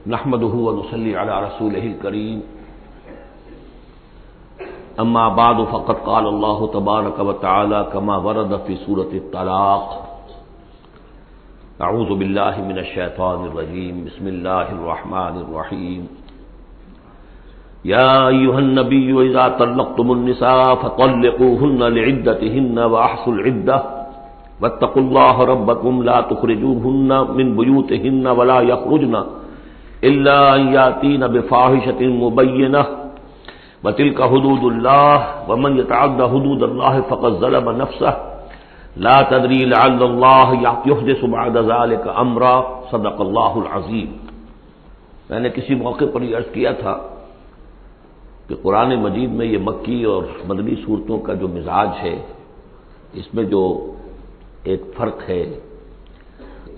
نحمده ونصلي على رسوله الكريم اما بعد فقد قال الله تبارك وتعالى كما ورد في سورة الطلاق اعوذ بالله من الشيطان الرجيم بسم الله الرحمن الرحيم يا أيها النبي إذا طلقتم النساء فطلقوهن لعدتهن وأحصوا العدة واتقوا الله ربكم لا تخرجوهن من بيوتهن ولا يخرجن إلا أن يأتين بفاحشة مبينة وتلك حدود الله ومن يتعد حدود الله فقد ظلم نفسه لا تدري لعل الله يحدث بعد ذلك أمرا صدق الله العظيم. میں نے کسی موقع پر یہ عرض کیا تھا کہ قرآن مجید میں یہ مکی اور مدنی صورتوں کا جو مزاج ہے اس میں جو ایک فرق ہے،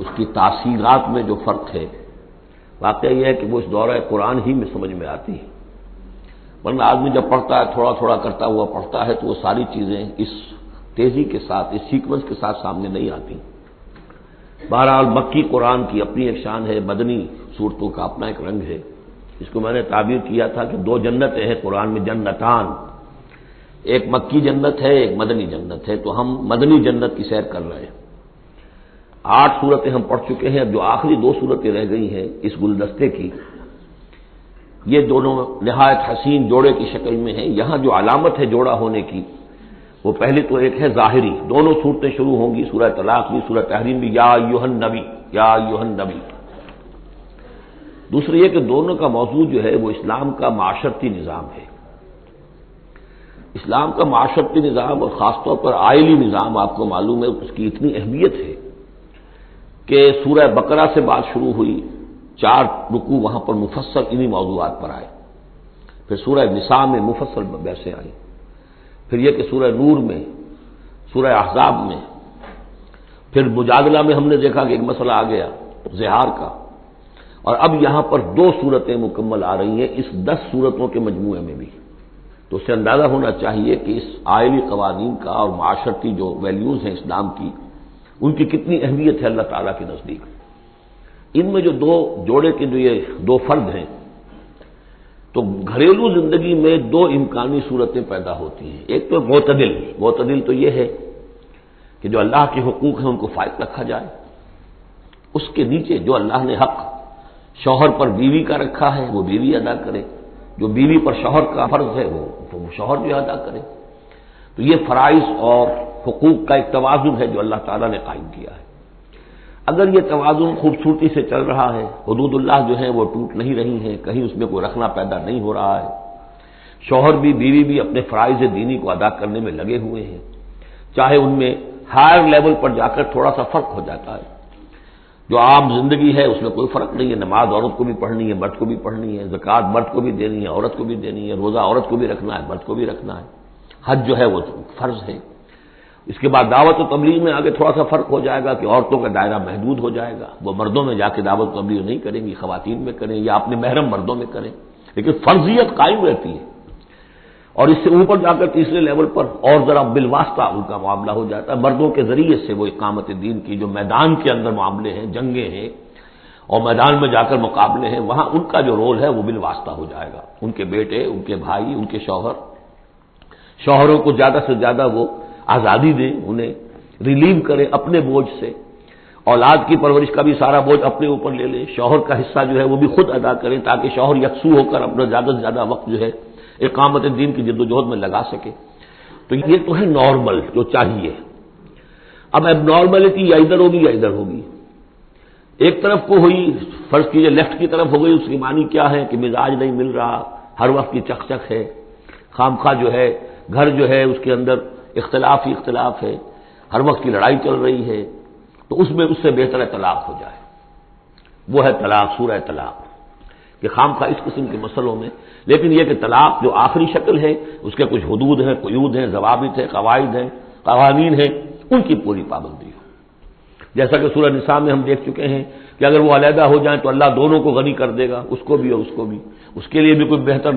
اس کی تاثیرات میں جو فرق ہے، واقعہ یہ ہے کہ وہ اس دورہ قرآن ہی میں سمجھ میں آتی ہے، ورنہ آدمی جب پڑھتا ہے تھوڑا تھوڑا کرتا ہوا پڑھتا ہے تو وہ ساری چیزیں اس تیزی کے ساتھ، اس سیکوینس کے ساتھ سامنے نہیں آتی. بہرحال مکی قرآن کی اپنی ایک شان ہے، مدنی صورتوں کا اپنا ایک رنگ ہے. اس کو میں نے تعبیر کیا تھا کہ دو جنتیں ہیں قرآن میں، جنتان، ایک مکی جنت ہے ایک مدنی جنت ہے. تو ہم مدنی جنت کی سیر کر رہے ہیں. 8 صورتیں ہم پڑھ چکے ہیں، اب جو آخری 2 صورتیں رہ گئی ہیں اس گلدستے کی، یہ دونوں نہایت حسین جوڑے کی شکل میں ہیں. یہاں جو علامت ہے جوڑا ہونے کی وہ پہلے تو ایک ہے ظاہری، دونوں صورتیں شروع ہوں گی، سورہ طلاق بھی سورہ تحریم بھی، یا ایھا النبی یا ایھا النبی. دوسری یہ کہ دونوں کا موضوع جو ہے وہ اسلام کا معاشرتی نظام ہے. اسلام کا معاشرتی نظام اور خاص طور پر آئلی نظام، آپ کو معلوم ہے اس کی اتنی اہمیت ہے کہ سورہ بقرہ سے بات شروع ہوئی، 4 رکوع وہاں پر مفصل انہی موضوعات پر آئے. پھر سورہ نساء میں مفصل بحثیں آئیں. پھر یہ کہ سورہ نور میں، سورہ احزاب میں، پھر مجادلہ میں ہم نے دیکھا کہ ایک مسئلہ آ گیا زہار کا، اور اب یہاں پر 2 صورتیں مکمل آ رہی ہیں اس 10 صورتوں کے مجموعے میں بھی. تو اس سے اندازہ ہونا چاہیے کہ اس آئلی قوانین کا اور معاشرتی جو ویلیوز ہیں اسلام کی، ان کی کتنی اہمیت ہے اللہ تعالیٰ کے نزدیک. ان میں جو 2 جوڑے کے جو یہ 2 فرد ہیں، تو گھریلو زندگی میں 2 امکانی صورتیں پیدا ہوتی ہیں. ایک تو معتدل تو یہ ہے کہ جو اللہ کے حقوق ہیں ان کو فائق رکھا جائے، اس کے نیچے جو اللہ نے حق شوہر پر بیوی کا رکھا ہے وہ بیوی ادا کرے، جو بیوی پر شوہر کا فرض ہے وہ شوہر جو ادا کرے. تو یہ فرائض اور حقوق کا ایک توازن ہے جو اللہ تعالیٰ نے قائم کیا ہے. اگر یہ توازن خوبصورتی سے چل رہا ہے، حدود اللہ جو ہیں وہ ٹوٹ نہیں رہی ہیں، کہیں اس میں کوئی رخنا پیدا نہیں ہو رہا ہے، شوہر بھی بیوی بھی اپنے فرائض دینی کو ادا کرنے میں لگے ہوئے ہیں، چاہے ان میں ہائر لیول پر جا کر تھوڑا سا فرق ہو جاتا ہے. جو عام زندگی ہے اس میں کوئی فرق نہیں ہے، نماز عورت کو بھی پڑھنی ہے مرد کو بھی پڑھنی ہے، زکوٰۃ مرد کو بھی دینی ہے عورت کو بھی دینی ہے، روزہ عورت کو بھی رکھنا ہے مرد کو بھی رکھنا ہے، حج جو ہے وہ فرض ہے. اس کے بعد دعوت و تبلیغ میں آگے تھوڑا سا فرق ہو جائے گا کہ عورتوں کا دائرہ محدود ہو جائے گا، وہ مردوں میں جا کے دعوت و تبلیغ نہیں کریں گی، خواتین میں کریں یا اپنے محرم مردوں میں کریں، لیکن فرضیت قائم رہتی ہے. اور اس سے اوپر جا کر تیسرے لیول پر اور ذرا بالواسطہ ان کا معاملہ ہو جاتا ہے، مردوں کے ذریعے سے وہ اقامت دین کی جو میدان کے اندر معاملے ہیں، جنگیں ہیں اور میدان میں جا کر مقابلے ہیں، وہاں ان کا جو رول ہے وہ بالواسطہ ہو جائے گا. ان کے بیٹے، ان کے بھائی، ان کے شوہروں کو زیادہ سے زیادہ وہ آزادی دیں، انہیں ریلیو کریں اپنے بوجھ سے، اولاد کی پرورش کا بھی سارا بوجھ اپنے اوپر لے لیں، شوہر کا حصہ جو ہے وہ بھی خود ادا کریں تاکہ شوہر یکسو ہو کر اپنا زیادہ سے زیادہ وقت جو ہے اقامت دین کی جد و جہد میں لگا سکے. تو یہ تو ہے نارمل جو چاہیے. اب اب نارملٹی یا ادھر ہوگی یا ادھر ہوگی. ایک طرف کو ہوئی، فرض کیجئے لیفٹ کی طرف ہو گئی، اس کی معنی کیا ہے کہ مزاج نہیں مل رہا، ہر وقت کی چک چک ہے، خامخواہ جو ہے گھر جو ہے اس کے اندر اختلاف ہی اختلاف ہے، ہر وقت کی لڑائی چل رہی ہے، تو اس میں اس سے بہتر ہے طلاق ہو جائے. وہ ہے طلاق، سورہ طلاق، کہ خامخواہ اس قسم کے مسئلوں میں. لیکن یہ کہ طلاق جو آخری شکل ہے اس کے کچھ حدود ہیں، قیود ہیں، ضوابط ہیں، قواعد ہیں، قوانین ہیں، ان کی پوری پابندی ہو. جیسا کہ سورہ نساء میں ہم دیکھ چکے ہیں کہ اگر وہ علیحدہ ہو جائیں تو اللہ دونوں کو غنی کر دے گا، اس کو بھی اور اس کو بھی. اس کے لیے بھی کوئی بہتر،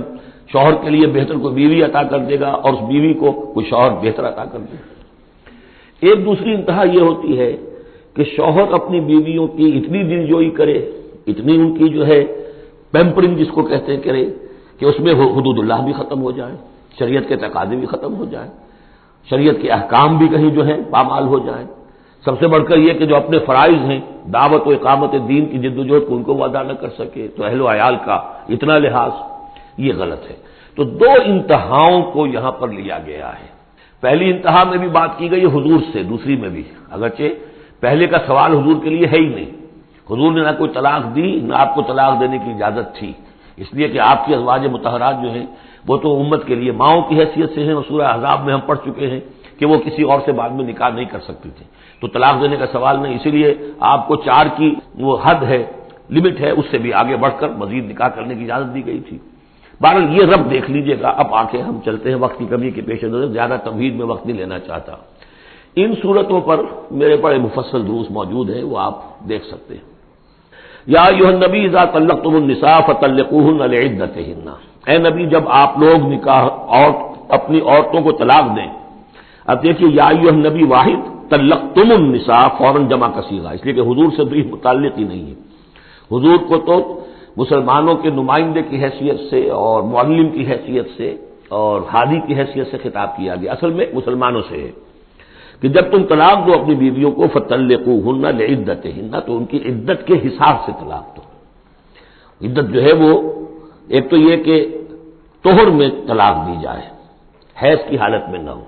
شوہر کے لیے بہتر کوئی بیوی عطا کر دے گا اور اس بیوی کو کوئی شوہر بہتر عطا کر دے گا. ایک دوسری انتہا یہ ہوتی ہے کہ شوہر اپنی بیویوں کی اتنی دلجوئی کرے، اتنی ان کی جو ہے پیمپرنگ جس کو کہتے ہیں کرے کہ اس میں حدود اللہ بھی ختم ہو جائے، شریعت کے تقاضے بھی ختم ہو جائیں، شریعت کے احکام بھی کہیں جو ہے پامال ہو جائیں۔ سب سے بڑھ کر یہ کہ جو اپنے فرائض ہیں، دعوت و اقامت دین کی جدوجہد کو ان کو وہ ادا نہ کر سکے، تو اہل و عیال کا اتنا لحاظ، یہ غلط ہے۔ تو دو انتہاؤں کو یہاں پر لیا گیا ہے۔ پہلی انتہا میں بھی بات کی گئی ہے حضور سے، دوسری میں بھی، اگرچہ پہلے کا سوال حضور کے لیے ہے ہی نہیں، حضور نے نہ کوئی طلاق دی نہ آپ کو طلاق دینے کی اجازت تھی، اس لیے کہ آپ کی ازواج مطہرات جو ہیں وہ تو امت کے لیے ماؤں کی حیثیت سے ہیں، اور سورہ احزاب میں ہم پڑھ چکے ہیں کہ وہ کسی اور سے بعد میں نکاح نہیں کر سکتی تھی، تو طلاق دینے کا سوال نہیں، اسی لیے آپ کو 4 کی وہ حد ہے، لمٹ ہے، اس سے بھی آگے بڑھ کر مزید نکاح کرنے کی اجازت دی گئی تھی۔ بہرحال یہ رب دیکھ لیجئے گا۔ اب آ کے ہم چلتے ہیں، وقت کی کمی کے پیش نظر زیادہ تمہید میں وقت نہیں لینا چاہتا۔ ان صورتوں پر میرے بڑے مفصل دروس موجود ہیں، وہ آپ دیکھ سکتے ہیں۔ یا ایھا النبی اذا طلقتم النساء فطلقوهن لعدتهن، اے نبی جب آپ لوگ نکاح اور اپنی عورتوں کو طلاق دیں، اب دیکھیے یا ایھا النبی واحد، طلقتم النساء فوراً جمع کا صیغہ، اس لیے کہ حضور سے بھی متعلق ہی نہیں ہے۔ حضور کو تو مسلمانوں کے نمائندے کی حیثیت سے اور معلم کی حیثیت سے اور ہادی کی حیثیت سے خطاب کیا گیا، اصل میں مسلمانوں سے ہے کہ جب تم طلاق دو اپنی بیویوں کو فطلقوهن لعدتهن، تو ان کی عدت کے حساب سے طلاق دو۔ عدت جو ہے وہ ایک تو یہ کہ طہر میں طلاق دی جائے، حیض کی حالت میں نہ ہو،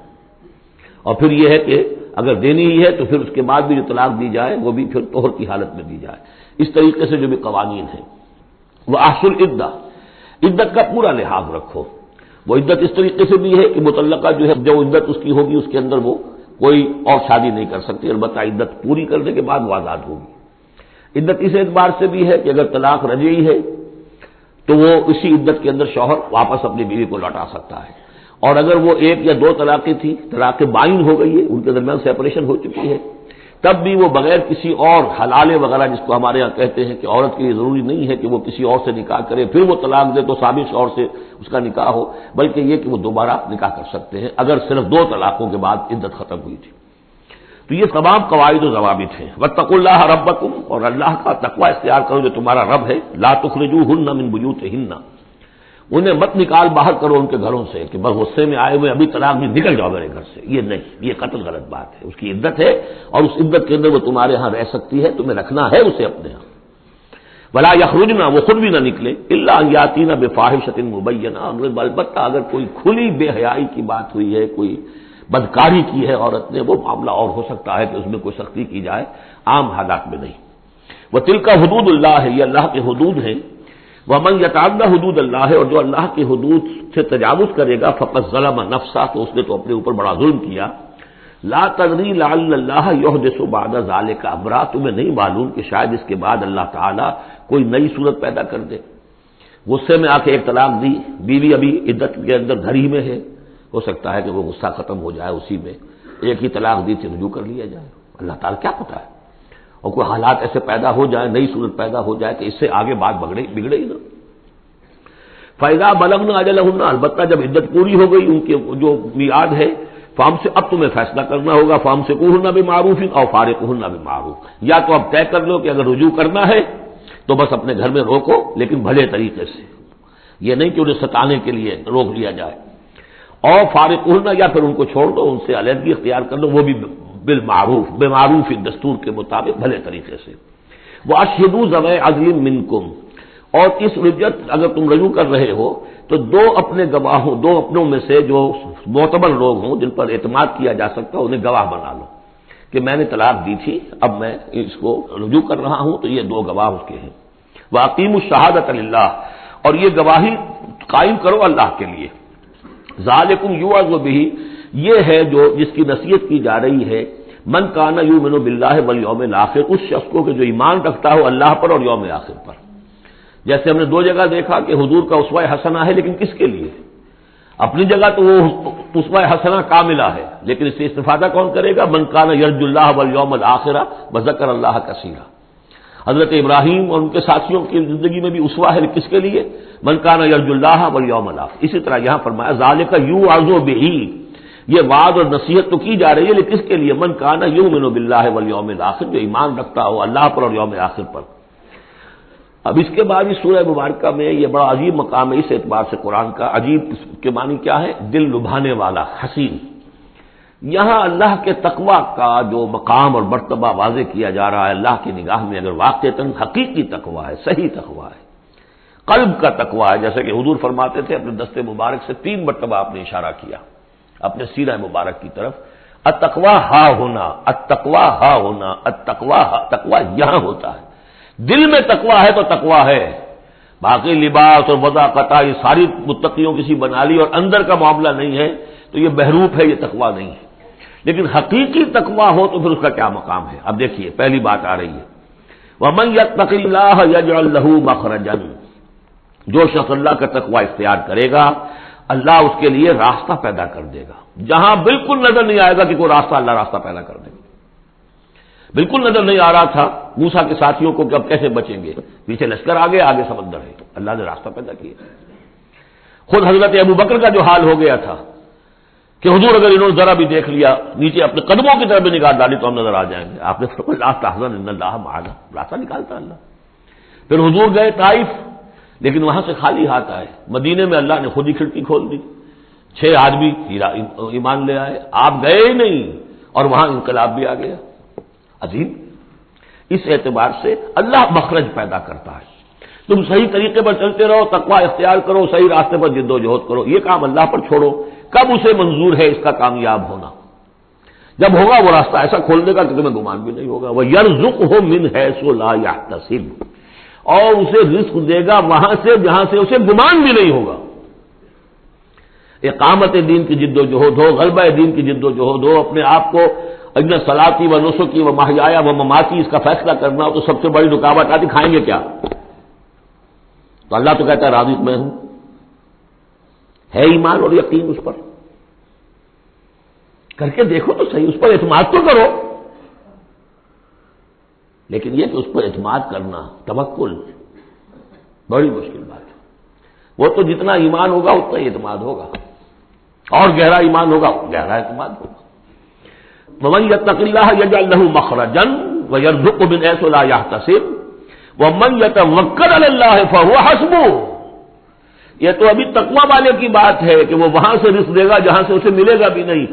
اور پھر یہ ہے کہ اگر دینی ہی ہے تو پھر اس کے بعد بھی جو طلاق دی جائے وہ بھی پھر طہر کی حالت میں دی جائے۔ اس طریقے سے جو بھی قوانین ہیں، وہ احصل عدہ، عدت کا پورا لحاظ رکھو۔ وہ عدت اس طریقے سے بھی ہے کہ مطلقہ جو ہے جو عدت اس کی ہوگی اس کے اندر وہ کوئی اور شادی نہیں کر سکتی، البتہ عدت پوری کرنے کے بعد وہ آزاد ہوگی۔ عدت اس اعتبار سے بھی ہے کہ اگر طلاق رجعی ہے تو وہ اسی عدت کے اندر شوہر واپس اپنی بیوی کو لوٹا سکتا ہے، اور اگر وہ 1 یا 2 طلاقیں تھی، طلاق بائن ہو گئی ہے، ان کے درمیان سیپریشن ہو چکی ہے، تب بھی وہ بغیر کسی اور حلالے وغیرہ جس کو ہمارے ہاں کہتے ہیں کہ عورت کے لیے ضروری نہیں ہے کہ وہ کسی اور سے نکاح کرے پھر وہ طلاق دے تو سابق شوہر سے اس کا نکاح ہو، بلکہ یہ کہ وہ دوبارہ نکاح کر سکتے ہیں اگر صرف 2 طلاقوں کے بعد عدت ختم ہوئی تھی۔ تو یہ تمام قواعد و ضوابط ہیں۔ واتقوا اللہ ربکم، اور اللہ کا تقوی اختیار کرو جو تمہارا رب ہے۔ لا تخرجوہن من بیوتہن، انہیں مت نکال باہر کرو ان کے گھروں سے کہ بس غصے میں آئے ہوئے ابھی طلاق بھی نکل جاؤ میرے گھر سے، یہ نہیں، یہ قطعی غلط بات ہے۔ اس کی عدت ہے اور اس عدت کے اندر وہ تمہارے ہاں رہ سکتی ہے، تمہیں رکھنا ہے اسے اپنے ہاں۔ ولا یخرجن، وہ خود بھی نہ نکلے، الا ان یاتین بفاحشۃ مبینہ، البتہ اگر کوئی کھلی بے حیائی کی بات ہوئی ہے، کوئی بدکاری کی ہے عورت نے، وہ معاملہ اور ہو سکتا ہے کہ اس میں کوئی سختی کی جائے، عام حالات میں نہیں۔ وتلک حدود اللہ ہے، یہ اللہ کے حدود ہیں۔ ومن یتعدی حدود اللہ ہے، اور جو اللہ کی حدود سے تجاوز کرے گا فقد ظلم نفسہ، تو اس نے تو اپنے اوپر بڑا ظلم کیا۔ لا تدری لعل اللہ یحدث بعد ذلک امرا، تمہیں نہیں معلوم کہ شاید اس کے بعد اللہ تعالیٰ کوئی نئی صورت پیدا کر دے۔ غصے میں آ کے 1 طلاق دی، بیوی ابھی عدت کے اندر گھر ہی میں ہے، ہو سکتا ہے کہ وہ غصہ ختم ہو جائے، اسی میں 1 ہی طلاق دی تھی رجوع کر لیا جائے، اللہ تعالیٰ کیا پتہ ہے، اور کوئی حالات ایسے پیدا ہو جائے، نئی صورت پیدا ہو جائے کہ اس سے آگے بات بگڑے ہی نہ۔ فَإِذَا بَلَغْنَ أَجَلَهُنَّ، البتہ جب عدت پوری ہو گئی ان کی جو میعاد ہے، اب تمہیں فیصلہ کرنا ہوگا، فَأَمْسِكُوهُنَّ بِمَعْرُوفٍ أَوْ فَارِقُوهُنَّ بِمَعْرُوفٍ، یا تو اب طے کر لو کہ اگر رجوع کرنا ہے تو بس اپنے گھر میں روکو، لیکن بھلے طریقے سے، یہ نہیں کہ انہیں ستانے کے لیے روک لیا جائے، اور فارقوهن، یا پھر ان کو چھوڑ دو، ان سے علیحدگی اختیار کر دو، وہ بھی بالمعروف، بمعروف دستور کے مطابق بھلے طریقے سے۔ وَأَشْهِدُوا ذَوَيْ عَدْلٍ مِّنكُمْ، اور اس رجعت اگر تم رجوع کر رہے ہو تو 2 اپنے گواہوں، 2 اپنوں میں سے جو معتبر لوگ ہوں جن پر اعتماد کیا جا سکتا انہیں گواہ بنا لو کہ میں نے طلاق دی تھی، اب میں اس کو رجوع کر رہا ہوں، تو یہ 2 گواہ اس کے ہیں۔ وَأَقِیمُوا الشَّهَادَةَ لِلَّهِ، اور یہ گواہی قائم کرو اللہ کے لیے۔ ذالکم یوعظ بہ، یہ ہے جو جس کی نصیحت کی جا رہی ہے، من کان یؤمن باللہ والیوم الآخر، اس شخص کو کہ جو ایمان رکھتا ہو اللہ پر اور یوم آخر پر۔ جیسے ہم نے 2 جگہ دیکھا کہ حضور کا اسوہ حسنہ ہے، لیکن کس کے لیے؟ اپنی جگہ تو وہ اسوہ حسنہ کاملہ ہے، لیکن اس سے استفادہ کون کرے گا؟ من کان یرجو اللہ والیوم الآخر وذکر اللہ کثیرا۔ حضرت ابراہیم اور ان کے ساتھیوں کی زندگی میں بھی اسوہ ہے، کس کے لیے؟ من کان یرجو اللہ والیوم الآخر۔ اسی طرح یہاں فرمایا ذالک یوعظ بہ، یہ وعظ اور نصیحت تو کی جا رہی ہے، لیکن کس کے لیے؟ من کان یؤمن باللہ والیوم الآخر، جو ایمان رکھتا ہو اللہ پر اور یوم آخر پر۔ اب اس کے بعد اس سورہ مبارکہ میں یہ بڑا عجیب مقام ہے اس اعتبار سے قرآن کا. عجیب کے معنی کیا ہے؟ دل لبھانے والا، حسین. یہاں اللہ کے تقوی کا جو مقام اور مرتبہ واضح کیا جا رہا ہے اللہ کی نگاہ میں، اگر واقعتاً حقیقی تقوی ہے، صحیح تقوی ہے، قلب کا تقوی ہے، جیسے کہ حضور فرماتے تھے اپنے دست مبارک سے 3 مرتبہ آپ نے اشارہ کیا اپنے سیرہ مبارک کی طرف، التقوی ہا ہونا، التقوی ہا ہونا، التقوی ہا. تقوی یہاں ہوتا ہے. دل میں تقوی ہے تو تقوی ہے، باقی لباس اور وضاقت یہ ساری متقیوں کسی بنا لی اور اندر کا معاملہ نہیں ہے تو یہ بہروپ ہے، یہ تقوی نہیں ہے. لیکن حقیقی تقوی ہو تو پھر اس کا کیا مقام ہے؟ اب دیکھیے پہلی بات آ رہی ہے، وَمَن يَتَّقِ اللَّهَ يَجْعَل لَّهُ مَخْرَجًا. جو شخص اللہ کا تقوی اختیار کرے گا اللہ اس کے لیے راستہ پیدا کر دے گا. جہاں بالکل نظر نہیں آئے گا کہ کوئی راستہ، اللہ راستہ پیدا کر دے گا. بالکل نظر نہیں آ رہا تھا موسیٰ کے ساتھیوں کو کہ اب کیسے بچیں گے، پیچھے لشکر آگے، آگے سمندر ہے، اللہ نے راستہ پیدا کیا. خود حضرت ابو بکر کا جو حال ہو گیا تھا کہ حضور اگر انہوں نے ذرا بھی دیکھ لیا، نیچے اپنے قدموں کی طرف بھی نگاہ ڈالی تو ہم نظر آ جائیں گے. آپ نے فرمایا لا تحزن ان اللہ معنا، راستہ نکالتا اللہ. پھر حضور گئے طائف، لیکن وہاں سے خالی ہاتھ آئے. مدینے میں اللہ نے خود ہی کھڑکی کھول دی، 6 آدمی ایمان لے آئے. آپ گئے ہی نہیں اور وہاں انقلاب بھی آ گیا. عظیم. اس اعتبار سے اللہ مخرج پیدا کرتا ہے. تم صحیح طریقے پر چلتے رہو، تقوی اختیار کرو، صحیح راستے پر جد و جہد کرو. یہ کام اللہ پر چھوڑو. کب اسے منظور ہے اس کا کامیاب ہونا؟ جب ہوگا وہ راستہ ایسا کھول دے گا کہ تمہیں گمان بھی نہیں ہوگا. وَيَرْزُقْهُ مِنْ حَيْثُ لَا يَحْتَسِبُ، اور اسے رزق دے گا وہاں سے جہاں سے اسے گمان بھی نہیں ہوگا. اقامت دین کی جد و جہد ہو، غلبہ دین کی جد و جہد ہو، اپنے آپ کو ان صلاتی و نسکی و محیایا و مماتی اس کا فیصلہ کرنا ہو تو سب سے بڑی رکاوٹ آتی کھائیں گے کیا؟ تو اللہ تو کہتا ہے رازق میں ہوں. ہے ایمان اور یقین اس پر؟ کر کے دیکھو تو صحیح، اس پر اعتماد تو کرو. لیکن یہ کہ اس پر اعتماد کرنا، توکل، بڑی مشکل بات ہے. وہ تو جتنا ایمان ہوگا اتنا ہی اعتماد ہوگا، اور گہرا ایمان ہوگا گہرا اعتماد ہوگا. وَمَن يَتَّقِ اللَّهَ يَجْعَل لَّهُ مَخْرَجًا وَيَرْزُقْهُ مِنْ حَيْثُ لَا يَحْتَسِبُ وَمَن يَتَوَكَّلْ عَلَى اللَّهِ فَهُوَ حَسْبُهُ. یہ تو ابھی تقوی والے کی بات ہے کہ وہ وہاں سے رزق دے گا جہاں سے اسے ملے گا بھی نہیں،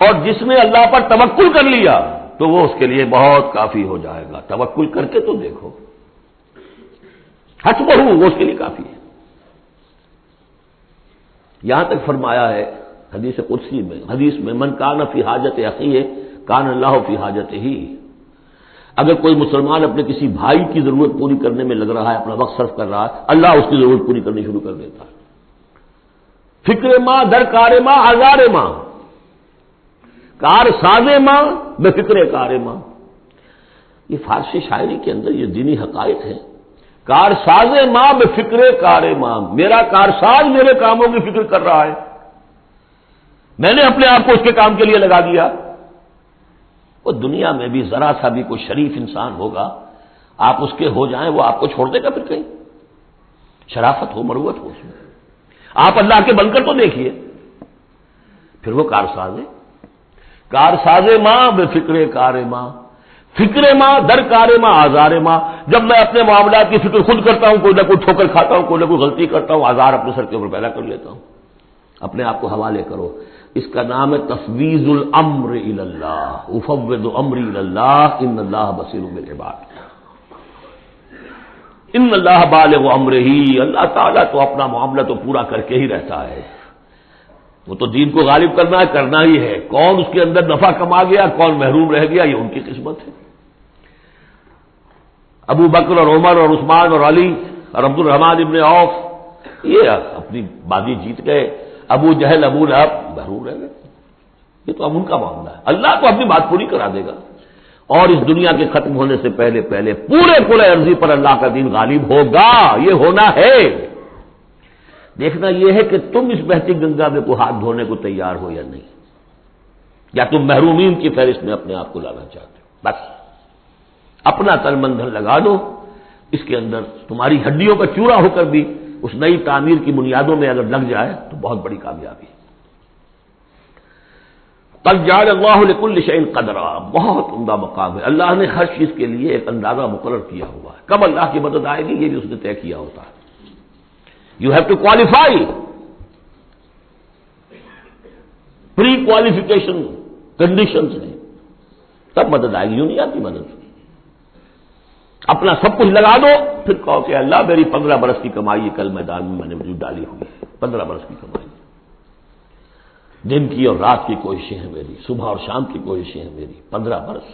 اور جس نے اللہ پر توکل کر لیا تو وہ اس کے لیے بہت کافی ہو جائے گا. توکل کر کے تو دیکھو، حسبہ وہ اس کے لیے کافی ہے. یہاں تک فرمایا ہے حدیث قدسی میں، حدیث میں من کان فی حاجت اخیہ کان اللہ فی حاجتہ. اگر کوئی مسلمان اپنے کسی بھائی کی ضرورت پوری کرنے میں لگ رہا ہے، اپنا وقت صرف کر رہا ہے، اللہ اس کی ضرورت پوری کرنی شروع کر دیتا ہے. فکر ماں در کار ماں آزار ماں، کار ساز ماں بے فکر کار ماں. یہ فارسی شاعری کے اندر یہ دینی حقائق ہے. کار ساز ماں بے فکر کار ماں، میرا کارساز میرے کاموں کی فکر کر رہا ہے، میں نے اپنے آپ کو اس کے کام کے لیے لگا دیا. وہ دنیا میں بھی ذرا سا بھی کوئی شریف انسان ہوگا، آپ اس کے ہو جائیں وہ آپ کو چھوڑ دے گا پھر کہیں؟ شرافت ہو، مروت ہو اس میں. آپ اللہ کے بن کر تو دیکھیے، پھر وہ کارساز ہے. کارساز ماں بے فکر کار ماں، فکر ماں در کار ماں آزار ماں. جب میں اپنے معاملات کی فکر خود کرتا ہوں، کوئی نہ کوئی ٹھوکر کھاتا ہوں، کوئی نہ کوئی غلطی کرتا ہوں، آزار اپنے سر کے اوپر پیدا کر لیتا ہوں. اپنے آپ کو حوالے کرو. اس کا نام ہے تفویض الامر الی اللہ. افوض امری الی اللہ ان اللہ بصیر بالعباد. ان اللہ بالغ امرہ، اللہ تعالیٰ تو اپنا معاملہ تو پورا کر کے ہی رہتا ہے. وہ تو دین کو غالب کرنا ہی ہے. کون اس کے اندر نفع کما گیا، کون محروم رہ گیا، یہ ان کی قسمت ہے. ابو بکر اور عمر اور عثمان اور علی اور عبد الرحمن ابن عوف یہ اپنی بازی جیت گئے. ابو جہل ابو لہب محروم رہ گئے. یہ تو اب ان کا معاملہ ہے. اللہ تو اپنی بات پوری کرا دے گا، اور اس دنیا کے ختم ہونے سے پہلے پورے عرضی پر اللہ کا دین غالب ہوگا. یہ ہونا ہے. دیکھنا یہ ہے کہ تم اس بہتی گنگا میں کو ہاتھ دھونے کو تیار ہو یا نہیں، یا تم محرومین کی فہرست میں اپنے آپ کو لانا چاہتے ہو. بس اپنا تن من دھن لگا دو اس کے اندر. تمہاری ہڈیوں کا چورا ہو کر بھی اس نئی تعمیر کی بنیادوں میں اگر لگ جائے تو بہت بڑی کامیابی ہے. قد جعل اللہ لکل شیء قدرا، بہت عمدہ مقام ہے، اللہ نے ہر چیز کے لیے ایک اندازہ مقرر کیا ہوا ہے، کب اللہ کی مدد آئے گی یہ بھی اس نے طے کیا ہوتا ہے. You have to qualify, pre qualification conditions ہیں، تب مدد آئے گی، یوں نہیں آتی مدد. اپنا سب کچھ لگا دو پھر کہو کہ اللہ میری 15 برس کی کمائی کل میدان میں نے ڈالی ہوئی ہے، 15 برس کی کمائی، دن کی اور رات کی کوششیں ہیں میری، صبح اور شام کی کوششیں ہیں میری، 15 برس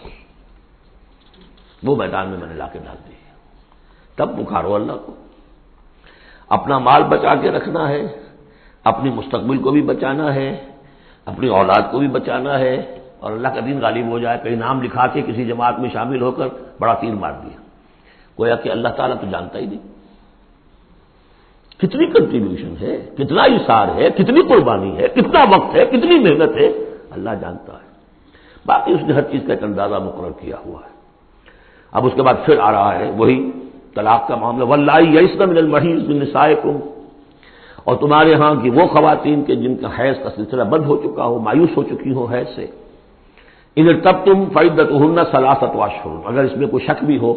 وہ میدان میں نے لا کے ڈال دی. تب پکارو اللہ کو. اپنا مال بچا کے رکھنا ہے، اپنی مستقبل کو بھی بچانا ہے، اپنی اولاد کو بھی بچانا ہے، اور اللہ کا دین غالب ہو جائے، کہیں نام لکھا کے کسی جماعت میں شامل ہو کر بڑا تیر مار دیا. گویا کہ اللہ تعالیٰ تو جانتا ہی نہیں کتنی کنٹریبیوشن ہے، کتنا اثار ہے، کتنی قربانی ہے، کتنا وقت ہے، کتنی محنت ہے، اللہ جانتا ہے. باقی اس نے ہر چیز کا ایک اندازہ مقرر کیا ہوا ہے. اب اس کے بعد پھر آ رہا ہے وہی طلاق کا معاملہ. واللائی یئسن من المحیض من نسائکم، اور تمہارے ہاں کی وہ خواتین کے جن کا حیض کا سلسلہ بند ہو چکا ہو، مایوس ہو چکی ہو حیض سے، ان ارتبتم فعدتہن ثلاثۃ اشہر، اگر اس میں کوئی شک بھی ہو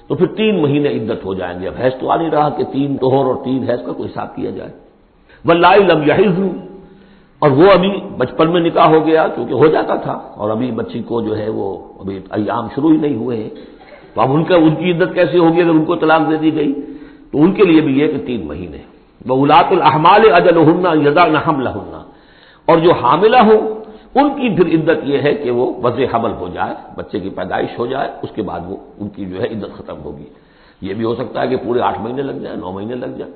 تو پھر 3 مہینے عدت ہو جائیں گے. اب حیض تو آ نہیں رہا کہ 3 طہور اور 3 حیض کا کوئی حساب کیا جائے. واللائی لم یحضن، اور وہ ابھی بچپن میں نکاح ہو گیا کیونکہ ہو جاتا تھا، اور ابھی بچی کو جو ہے وہ ابھی ایام شروع ہی نہیں ہوئے ہیں، تو اب ان کی عدت کیسے ہوگی اگر ان کو طلاق دے دی گئی؟ تو ان کے لیے بھی یہ کہ 3 مہینے. وَأُولَاتُ الْأَحْمَالِ أَجَلُهُنَّ أَن يَضَعْنَ حَمْلَهُنَّ، اور جو حاملہ ہوں ان کی پھر عدت یہ ہے کہ وہ وضع حمل ہو جائے، بچے کی پیدائش ہو جائے، اس کے بعد وہ ان کی جو ہے عدت ختم ہوگی. یہ بھی ہو سکتا ہے کہ پورے 8 مہینے لگ جائیں، 9 مہینے لگ جائیں،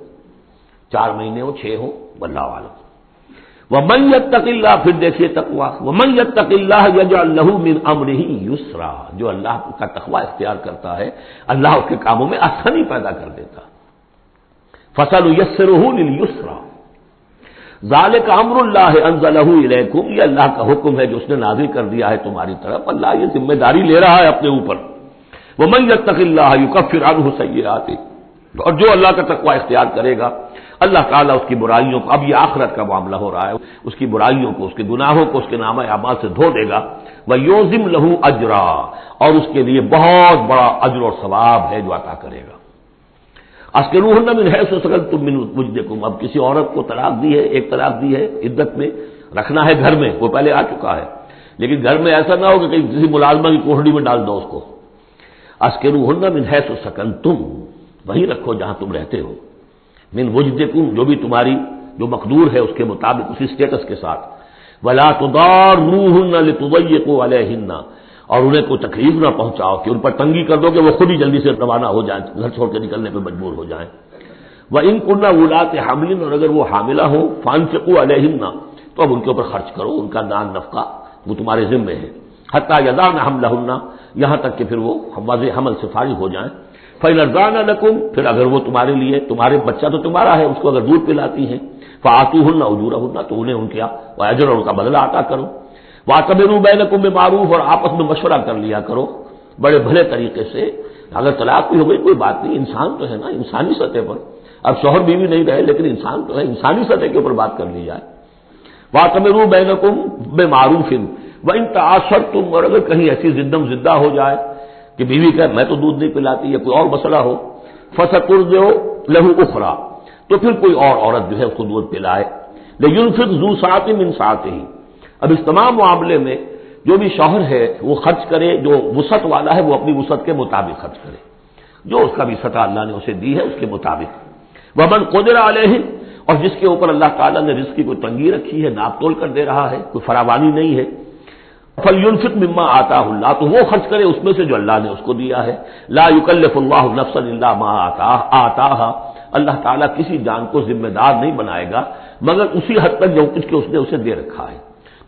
4 مہینے ہو، 6 ہو، واللہ اعلم. وَمَن يَتَّقِ اللَّهَ، پھر دیکھیے تقویٰ، وَمَن يَتَّقِ اللَّهَ يَجْعَل لَّهُ مِنْ أَمْرِهِ يُسْرًا، جو اللہ کا تقویٰ اختیار کرتا ہے اللہ اس کے کاموں میں آسانی پیدا کر دیتا. فَسَنُيَسِّرُهُ لِلْيُسْرَىٰ، ذَلِكَ أَمْرُ اللَّهِ أَنزَلَهُ إِلَيْكُمْ، یہ اللہ کا حکم ہے جو اس نے نازل کر دیا ہے تمہاری طرف. اللہ یہ ذمہ داری لے رہا ہے اپنے اوپر. وَمَن يَتَّقِ اللَّهَ يُكَفِّرْ عَنْهُ سَيِّئَاتِهِ، اور جو اللہ کا تقویٰ اختیار کرے گا اللہ تعالیٰ اس کی برائیوں کو، اب یہ آخرت کا معاملہ ہو رہا ہے، اس کی برائیوں کو، اس کے گناہوں کو اس کے نامہ اعمال سے دھو دے گا. وَيُعْظِمْ لَهُ أَجْرًا، اور اس کے لیے بہت بڑا اجر اور ثواب ہے جو عطا کرے گا. اسکنوہن من حیث سکنتم من وجدکم، اب کسی عورت کو طلاق دی ہے، ایک طلاق دی ہے، عدت میں رکھنا ہے گھر میں، وہ پہلے آ چکا ہے، لیکن گھر میں ایسا نہ ہو کہ کہیں کسی ملازمہ کی کوٹڑی میں ڈال دو اس کو. اسکنوہن من حیث سکنتم، وہیں رکھو جہاں تم رہتے ہو، من وجدکم، جو بھی تمہاری جو مقدور ہے اس کے مطابق، اسی سٹیٹس کے ساتھ. ولا تضاروہن لتضیقوا علیہن، اور انہیں کوئی تکلیف نہ پہنچاؤ کہ ان پر تنگی کر دو کہ وہ خود ہی جلدی سے روانہ ہو جائیں، گھر چھوڑ کے نکلنے پہ مجبور ہو جائیں. وَإِن كُنَّ أُولَاتِ حَمْلٍ، اور اگر وہ حاملہ ہوں، فَأَنفِقُوا عَلَيْهِنَّ، تو اب ان کے اوپر خرچ کرو، ان کا دان نفقہ وہ تمہارے ذمے ہے. حَتَّى يَضَعْنَ حَمْلَهُنَّ، یہاں تک کہ پھر وہ واضح حمل سے فارغ ہو جائیں. فَإِنْ أَرْضَعْنَ لَكُمْ، پھر اگر وہ تمہارے لیے، تمہارے بچہ تو تمہارا ہے، اس کو اگر دودھ پلاتی ہیں، فَآتُوهُنَّ أُجُورَهُنَّ، تو انہیں ان کا اجر اور ان کا بدلہ عطا کرو. وَاعْتَمِرُوا بَيْنَكُم بِمَعْرُوفٍ، اور آپس میں مشورہ کر لیا کرو بڑے بھلے طریقے سے. اگر طلاق بھی ہو گئی کوئی بات نہیں، انسان تو ہے نا، انسانی سطح پر، اب شوہر بیوی نہیں رہے لیکن انسان تو ہے، انسانی سطح کے اوپر بات کر لی جائے. وَاعْتَمِرُوا بَيْنَكُم بِمَعْرُوفٍ وَإِن تَعَاصَرْتُمْ، اور اگر کہیں ایسی زدم زدہ ہو جائے کہ بیوی کہ میں تو دودھ نہیں پلاتی یا کوئی اور مسئلہ ہو، فَسَتُرْضِعُ لَهُ أُخْرَىٰ، تو پھر کوئی اور عورت جو ہے اس کو دودھ پلائے. لِيُنْفِقْ ذُو سَعَةٍ مِّن سَعَتِهِ، اب اس تمام معاملے میں جو بھی شوہر ہے وہ خرچ کرے، جو وسعت والا ہے وہ اپنی وسعت کے مطابق خرچ کرے، جو اس کا بھی سطح اللہ نے اسے دی ہے اس کے مطابق. وَمَنْ قُدِرَ عَلَيْهِ، اور جس کے اوپر اللہ تعالیٰ نے رزق کی کوئی تنگی رکھی ہے، ناپ تول کر دے رہا ہے، کوئی فراوانی نہیں ہے، فَلْيُنْفِقْ مِمَّا آتَاهُ اللَّهُ، تو وہ خرچ کرے اس میں سے جو اللہ نے اس کو دیا ہے. لَا يُكَلِّفُ اللَّهُ نَفْسًا إِلَّا مَا آتَاهَا، اللہ تعالیٰ کسی جان کو ذمہ دار نہیں بنائے گا مگر اسی حد تک جو کچھ کہ اس نے اسے دے رکھا ہے.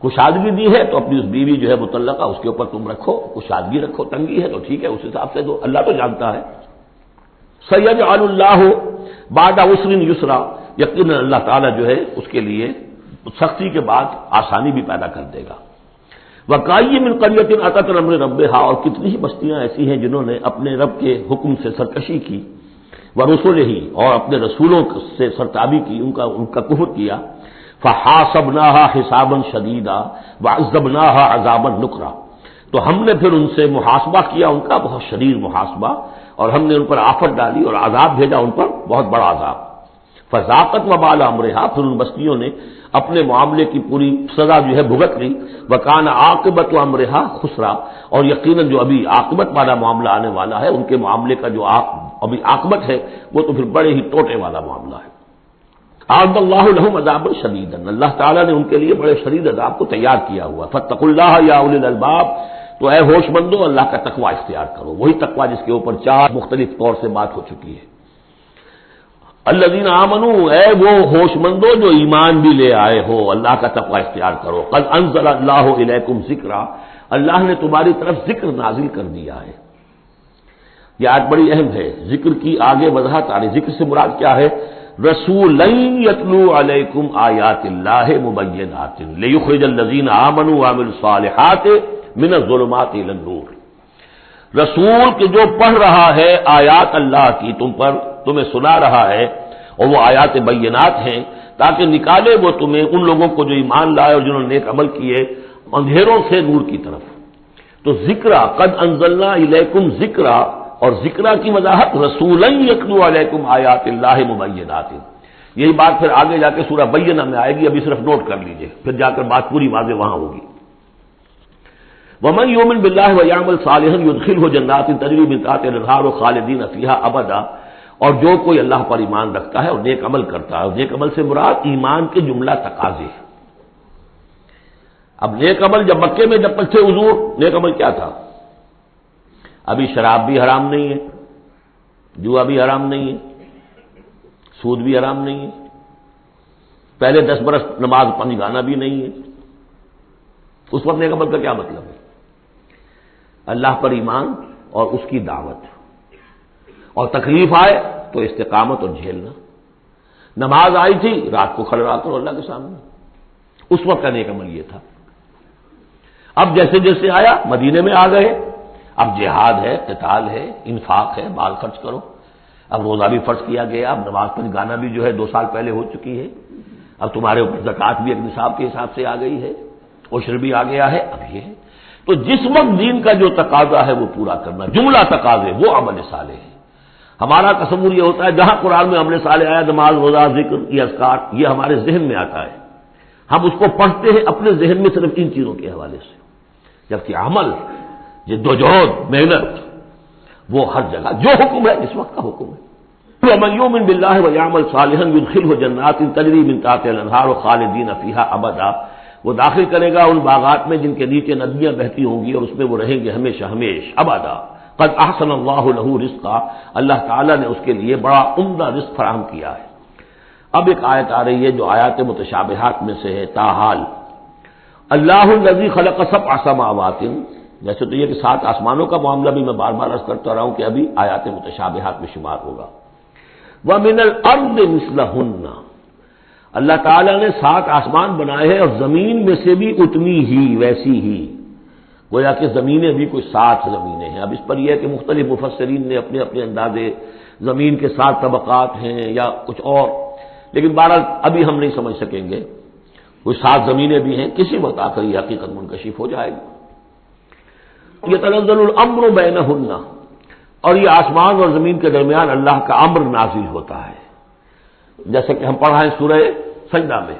کشادگی دی ہے تو اپنی اس بیوی جو ہے متعلقہ اس کے اوپر تم رکھو، کشادگی رکھو، تنگی ہے تو ٹھیک ہے اس حساب سے دو، اللہ تو جانتا ہے. سَيَجْعَلُ اللَّهُ بَعْدَ عُسْرٍ يُسْرًا، یقیناً اللہ تعالیٰ جو ہے اس کے لیے سختی کے بعد آسانی بھی پیدا کر دے گا. وَكَأَيٍّ مِّن قَرْيَةٍ أَتَتْ أَمْرَ رَبِّهَا، اور کتنی ہی بستیاں ایسی ہیں جنہوں نے اپنے رب کے حکم سے سرکشی کی، وَرُسُلِهِ، اور اپنے رسولوں سے سرتابی کی، ان کا کفر کیا. فحاسبناها حسابا شدیدا وعذبناها عذابا نکرا، تو ہم نے پھر ان سے محاسبہ کیا، ان کا بہت شدید محاسبہ، اور ہم نے ان پر آفت ڈالی اور عذاب بھیجا ان پر بہت بڑا عذاب۔ فذاقت وبال امرها، پھر ان بستیوں نے اپنے معاملے کی پوری سزا جو ہے بھگت لی۔ وکان عاقبت امرها خسرا، اور یقیناً جو ابھی عاقبت والا معاملہ آنے والا ہے، ان کے معاملے کا جو ابھی عاقبت ہے وہ تو پھر بڑے ہی ٹوٹے والا معاملہ ہے۔ اعد اللہ لهم عذابا شدیدا، اللہ تعالیٰ نے ان کے لیے بڑے شدید عذاب کو تیار کیا ہوا۔ فاتقوا اللہ یا اولی الالباب، تو اے ہوش مندو اللہ کا تقوی اختیار کرو، وہی تقوی جس کے اوپر چار مختلف طور سے بات ہو چکی ہے۔ الذین آمنوا، اے وہ ہوش مندو جو ایمان بھی لے آئے ہو، اللہ کا تقوی اختیار کرو۔ قد انزل اللہ الیکم ذکرا، اللہ نے تمہاری طرف ذکر نازل کر دیا ہے۔ یہ آیت بڑی اہم ہے، ذکر کی آگے وضاحت آ رہی۔ ذکر سے مراد کیا ہے؟ رسولا یتلو علیکم آیات اللہ مبینات لیخرج الذین آمنوا وعملوا الصالحات من الظلمات الی النور، رسول کہ جو پڑھ رہا ہے آیات اللہ کی تم پر، تمہیں سنا رہا ہے، اور وہ آیات بینات ہیں تاکہ نکالے وہ تمہیں، ان لوگوں کو جو ایمان لائے اور جنہوں نے نیک عمل کیے، اندھیروں سے نور کی طرف۔ تو ذکرا، قد انزلنا الیکم ذکرا، اور ذکرا کی وضاحت رسولا یتلو علیکم آیات اللہ مبینات، یہی بات پھر آگے جا کے سورہ بینہ میں آئے گی، ابھی صرف نوٹ کر لیجئے، پھر جا کر بات پوری واضح وہاں ہوگی۔ ومن یؤمن باللہ ویعمل صالحا یدخلہ جنات تجری من تحتہا الانہار خالدین فیہا ابدا، اور جو کوئی اللہ پر ایمان رکھتا ہے اور نیک عمل کرتا ہے، اور نیک عمل سے مراد ایمان کے جملہ تقاضے ہیں۔ اب نیک عمل جب مکے میں جب تھے حضور، نیک عمل کیا تھا؟ ابھی شراب بھی حرام نہیں ہے، جوا بھی حرام نہیں ہے، سود بھی حرام نہیں ہے، پہلے 10 برس نماز پنج گانا بھی نہیں ہے، اس وقت نیک عمل کا کیا مطلب ہے؟ اللہ پر ایمان اور اس کی دعوت، اور تکلیف آئے تو استقامت اور جھیلنا۔ نماز آئی تھی، رات کو کھڑے رہا کرو اللہ کے سامنے، اس وقت کا نیک عمل یہ تھا۔ اب جیسے جیسے آیا مدینے میں آ گئے، اب جہاد ہے، قتال ہے، انفاق ہے، مال خرچ کرو، اب روزہ بھی فرض کیا گیا، اب نماز پنج گانا بھی جو ہے 2 سال پہلے ہو چکی ہے، اب تمہارے اوپر زکوٰۃ بھی ایک نصاب کے حساب سے آ گئی ہے، عشر بھی آ گیا ہے، اب یہ ہے۔ تو جس وقت دین کا جو تقاضا ہے وہ پورا کرنا، جملہ تقاضے، وہ عمل صالح ہے۔ ہمارا تصور یہ ہوتا ہے جہاں قرآن میں عمل صالح آیا، نماز، روزہ، ذکر، یہ اذکار، یہ ہمارے ذہن میں آتا ہے، ہم اس کو پڑھتے ہیں اپنے ذہن میں صرف ان چیزوں کے حوالے سے، جبکہ عمل، جدوجہد، محنت، وہ ہر جگہ جو حکم ہے اس وقت کا حکم ہے۔ وَمَن يُؤْمِن بِاللَّهِ وَيَعْمَلْ صَالِحًا يُدْخِلْهُ جَنَّاتٍ تَجْرِي مِن تَحْتِهَا الْأَنْهَارُ خَالِدِينَ فِيهَا أَبَدًا، وہ داخل کرے گا ان باغات میں جن کے نیچے ندیاں بہتی ہوں گی، اور اس میں وہ رہیں گے ہمیشہ ہمیش، ابدا۔ قد احسن اللہ لہ رزقا، اللہ تعالیٰ نے اس کے لیے بڑا عمدہ رزق فراہم کیا ہے۔ اب ایک آیت آ رہی ہے جو آیات متشابہات میں سے ہے، تاحال اللہ الذی خلق 7 سماوات، جیسے تو یہ کہ 7 آسمانوں کا معاملہ بھی میں بار بار عرض کرتا رہا ہوں کہ ابھی آیات متشابہات میں شمار ہوگا۔ وَمِنَ الْأَرْضِ مِثْلَهُنَّ، اللہ تعالیٰ نے 7 آسمان بنائے ہیں اور زمین میں سے بھی اتنی ہی، ویسی ہی، گویا کہ زمینیں بھی کوئی 7 زمینیں ہیں۔ اب اس پر یہ ہے کہ مختلف مفسرین نے اپنے اپنے اندازے، زمین کے 7 طبقات ہیں یا کچھ اور، لیکن بہرحال ابھی ہم نہیں سمجھ سکیں گے، کوئی 7 زمینیں بھی ہیں، کسی وقت آ کر یہ حقیقت منکشف ہو جائے گی۔ یتنزل الامر بینہن، اور یہ آسمان اور زمین کے درمیان اللہ کا امر نازل ہوتا ہے، جیسے کہ ہم پڑھا ہے سورہ سجدہ میں،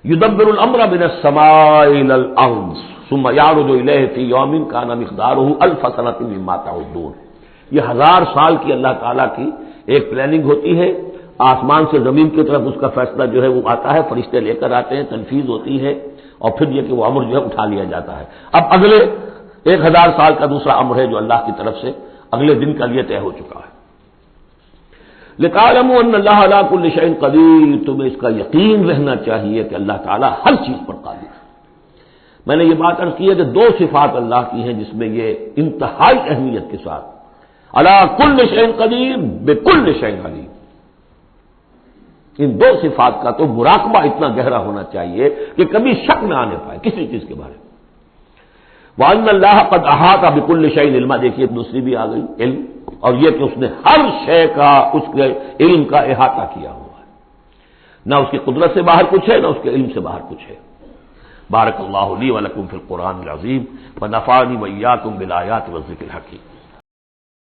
یدبر الامر من السماء الى الارض ثم یعرج الیہ فی یوم کان مقدارہ 1000 سنۃ مما تعدون، یہ 1000 سال کی اللہ تعالیٰ کی ایک پلاننگ ہوتی ہے، آسمان سے زمین کی طرف اس کا فیصلہ جو ہے وہ آتا ہے، فرشتے لے کر آتے ہیں، تنفیذ ہوتی ہے، اور پھر یہ کہ وہ امر جو ہے اٹھا لیا جاتا ہے۔ اب اگلے 1000 سال کا دوسرا امر ہے جو اللہ کی طرف سے اگلے دن کا لیے طے ہو چکا ہے۔ لِتَعْلَمُوا أَنَّ اللَّهَ عَلَىٰ كُلِّ شَيْءٍ قَدِيرٌ، تمہیں اس کا یقین رہنا چاہیے کہ اللہ تعالیٰ ہر چیز پر قادر ہے۔ میں نے یہ بات عرض کی ہے کہ 2 صفات اللہ کی ہیں جس میں یہ انتہائی اہمیت کے ساتھ عَلَىٰ كُلِّ شَيْءٍ قَدِيرٌ بِكُلِّ شَيْءٍ عَلِيمٌ، ان 2 صفات کا تو مراقبہ اتنا گہرا ہونا چاہیے کہ کبھی شک نہ آنے پائے کسی چیز کے بارے میں۔ وَأَنَّ اللَّهَ قَدْ أَحَاطَ بِكُلِّ شَيْءٍ عِلْمًا، دیکھیے دوسری بھی آ گئی، علم، اور یہ کہ اس نے ہر شے کا، اس کے علم کا احاطہ کیا ہوا ہے۔ نہ اس کی قدرت سے باہر کچھ ہے، نہ اس کے علم سے باہر کچھ ہے۔ بارک اللہ لی و لکم فی القرآن العظیم ونفعنی وإیاکم بالآیات والذکر الحکیم۔